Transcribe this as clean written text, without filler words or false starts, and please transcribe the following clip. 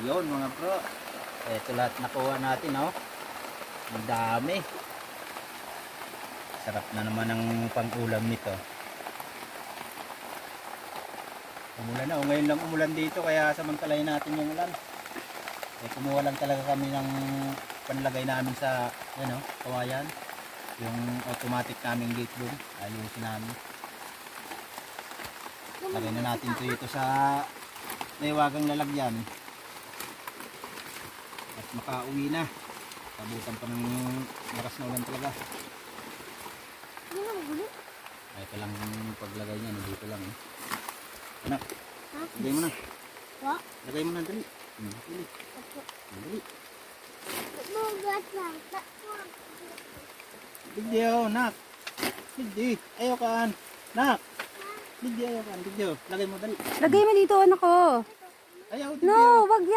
Yun mga bro. Ito lahat nakuha natin, oh. Ang dami. Sarap na naman ang pang-ulam nito. Umulan na. O, ngayon lang umulan dito kaya samantalahin natin yung ulan. Kumuha lang talaga kami ng panlagay namin sa kawayan. Yung automatic naming gate boom. Ayusin namin. Lagay na natin ito sa naiwagang lalagyan. At makauwi na. Tabutan pa ng lakas na ulan talaga. Ay, ito lang yung paglagay niya. Dito lang. Anak, lagay mo na. Lagay mo na, dali. Dali. Dali. Bigyo, nak. Bigyo. Ayaw kaan. Nak. Bigyo, ayaw kaan. Bigyo. Lagay mo, dali. Lagay mo dito, anak ko. Ayaw, No, wag yan.